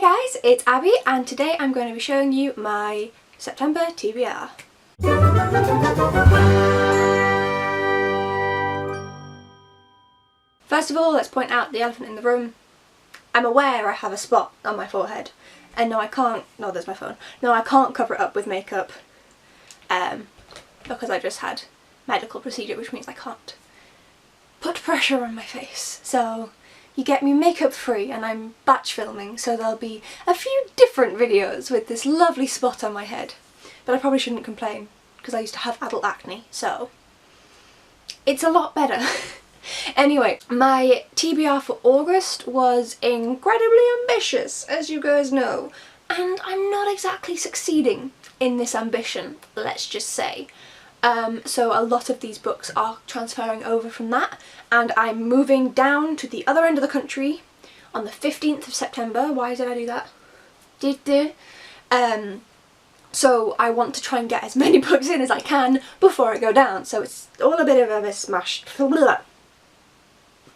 guys, it's Abby and today I'm going to be showing you my September TBR. First of all, let's point out the elephant in the room. I'm aware I have a spot on my forehead and no I can't, no there's my phone, no I can't cover it up with makeup because I just had medical procedure, which means I can't put pressure on my face. So you get me makeup free and I'm batch filming, so there'll be a few different videos with this lovely spot on my head. But I probably shouldn't complain because I used to have adult acne, so it's a lot better. Anyway, my TBR for August was incredibly ambitious, as you guys know, and I'm not exactly succeeding in this ambition, let's just say. So a lot of these books are transferring over from that, and I'm moving down to the other end of the country on the 15th of September. Why did I do that? So I want to try and get as many books in as I can before I go down, so it's all a bit of a mishmash.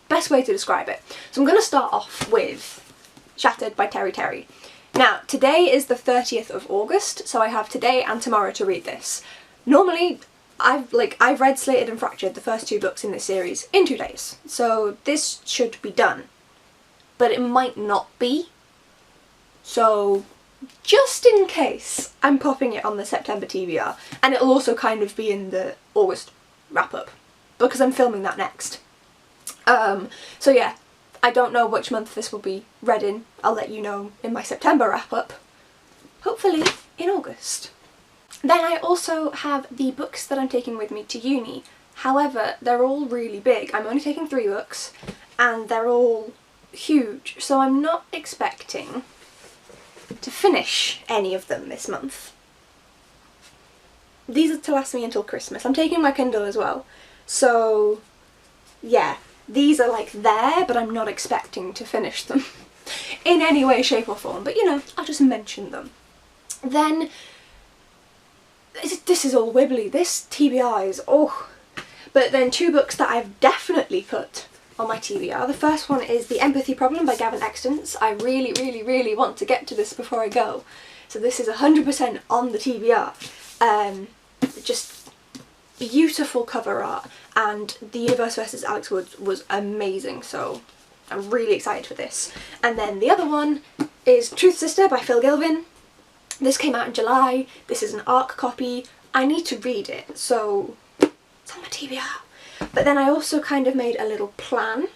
Best way to describe it. So I'm going to start off with Shattered by Terry Terry. Now, today is the 30th of August, so I have today and tomorrow to read this. Normally, I've read Slated and Fractured, the first two books in this series, in 2 days, so this should be done. But it might not be, so just in case, I'm popping it on the September TBR, and it'll also kind of be in the August wrap-up, because I'm filming that next. So yeah, I don't know which month this will be read in. I'll let you know in my September wrap-up, hopefully in August. Then I also have the books that I'm taking with me to uni. However, they're all really big. I'm only taking 3 books and they're all huge, so I'm not expecting to finish any of them this month. These are to last me until Christmas. I'm taking my Kindle as well, so yeah, these are like there, but I'm not expecting to finish them in any way, shape or form, but you know, I'll just mention them. Then this is all wibbly, this TBR is, oh. But then 2 books that I've definitely put on my TBR. The first one is The Empathy Problem by Gavin Extance. I really want to get to this before I go. So this is 100% on the TBR. Just beautiful cover art, and The Universe vs. Alex Wood was amazing, so I'm really excited for this. And then the other one is Truth Sister by Phil Gilvin. This came out in July. This is an ARC copy. I need to read it, so it's on my TBR. But then I also kind of made a little plan.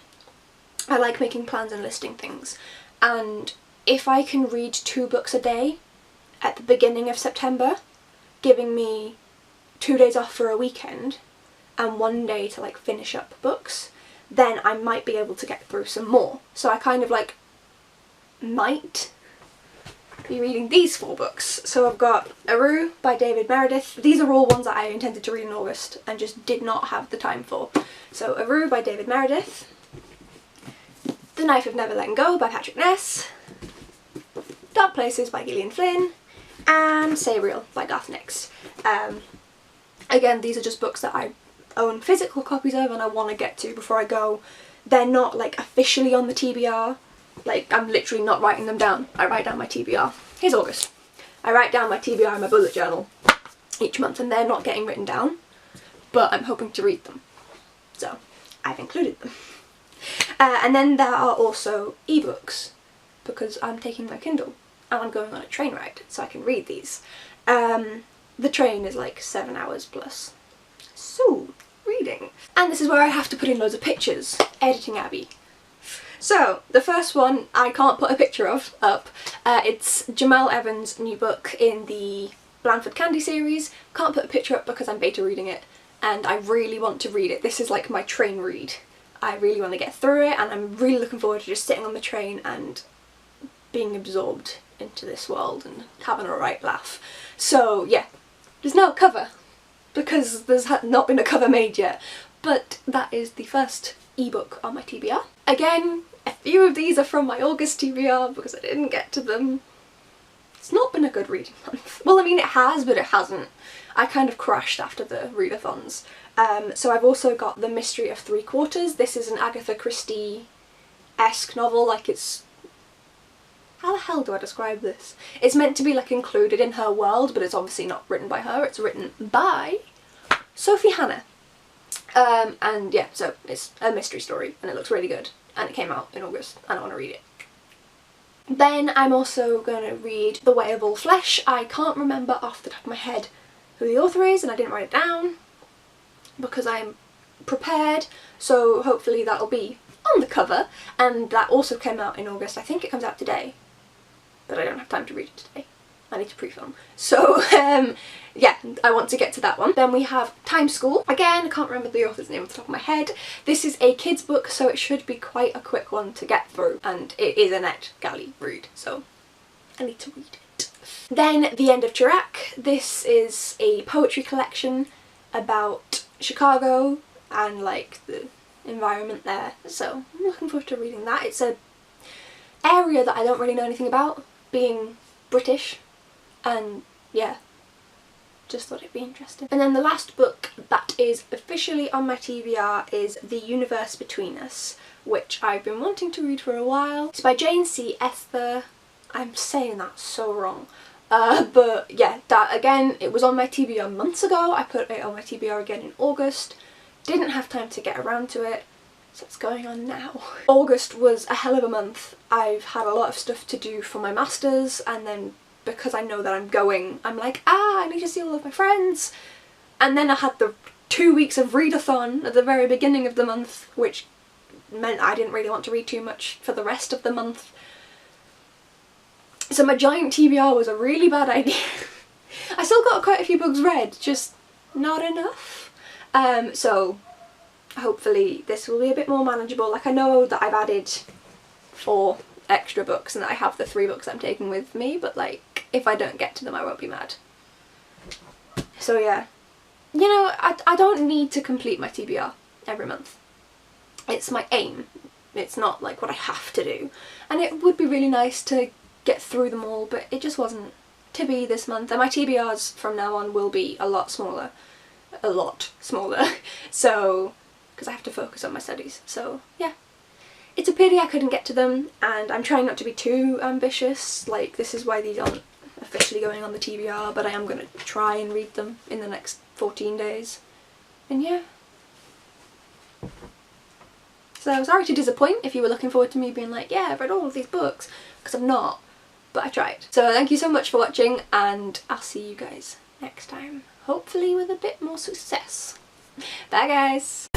I like making plans and listing things. And if I can read 2 books a day at the beginning of September, giving me 2 days off for a weekend and 1 day to like finish up books, then I might be able to get through some more. So I kind of like might be reading these 4 books. So I've got Aru by David Meredith. These are all ones that I intended to read in August and just did not have the time for. So Aru by David Meredith, The Knife of Never Letting Go by Patrick Ness, Dark Places by Gillian Flynn, and Say Real by Garth Nix. Again, these are just books that I own physical copies of and I want to get to before I go. They're not like officially on the TBR. Like, I'm literally not writing them down. I write down my TBR. Here's August. I write down my TBR in my bullet journal each month, and they're not getting written down, but I'm hoping to read them. So, I've included them. And then there are also ebooks, because I'm taking my Kindle and I'm going on a train ride, so I can read these. The train is like 7 hours plus. So, reading. And this is where I have to put in loads of pictures. Editing Abby. So, the first one I can't put a picture of up. It's Jamal Evans' new book in the Blandford Candy series. Can't put a picture up because I'm beta reading it and I really want to read it. This is like my train read. I really want to get through it and I'm really looking forward to just sitting on the train and being absorbed into this world and having a right laugh. So yeah, there's no cover because there's not been a cover made yet, but that is the first ebook on my TBR. Again, a few of these are from my August TBR because I didn't get to them. It's not been a good reading month. Well, I mean it has, but it hasn't. I kind of crashed after the readathons. So I've also got The Mystery of 3/4. This is an Agatha Christie-esque novel, like it's how the hell do I describe this? It's meant to be like included in her world, but it's obviously not written by her, it's written by Sophie Hannah. And yeah, so it's a mystery story and it looks really good, and it came out in August and I want to read it. Then I'm also going to read The Way of All Flesh. I can't remember off the top of my head who the author is, and I didn't write it down because I'm prepared, so hopefully that'll be on the cover. And that also came out in August. I think it comes out today, but I don't have time to read it today. I need to pre-film. So yeah, I want to get to that one. Then we have Time School. Again, I can't remember the author's name off the top of my head. This is a kid's book, so it should be quite a quick one to get through, and it is a NetGalley read, so I need to read it. Then The End of Chirac. This is a poetry collection about Chicago and like the environment there, so I'm looking forward to reading that. It's a area that I don't really know anything about, being British, and yeah, just thought it'd be interesting. And then the last book that is officially on my TBR is The Universe Between Us, which I've been wanting to read for a while. It's by Jane C. Esther. I'm saying that so wrong. But yeah, that again, it was on my TBR months ago. I put it on my TBR again in August. Didn't have time to get around to it, so it's going on now. August was a hell of a month. I've had a lot of stuff to do for my masters, and then because I know that I'm going, I'm like, I need to see all of my friends. And then I had the 2 weeks of readathon at the very beginning of the month, which meant I didn't really want to read too much for the rest of the month. So my giant TBR was a really bad idea. I still got quite a few books read, just not enough. So hopefully this will be a bit more manageable. Like, I know that I've added 4 extra books and that I have the 3 books I'm taking with me, but like, if I don't get to them I won't be mad. So yeah, you know, I don't need to complete my TBR every month. It's my aim. It's not like what I have to do. And it would be really nice to get through them all, but it just wasn't to be this month. And my TBRs from now on will be a lot smaller. A lot smaller. So, because I have to focus on my studies. So yeah. It's a pity I couldn't get to them, and I'm trying not to be too ambitious. Like, this is why these aren't officially going on the TBR, but I am going to try and read them in the next 14 days. And yeah. So sorry to disappoint if you were looking forward to me being like, yeah, I've read all of these books, because I'm not, but I tried. So thank you so much for watching, and I'll see you guys next time, hopefully with a bit more success. Bye guys!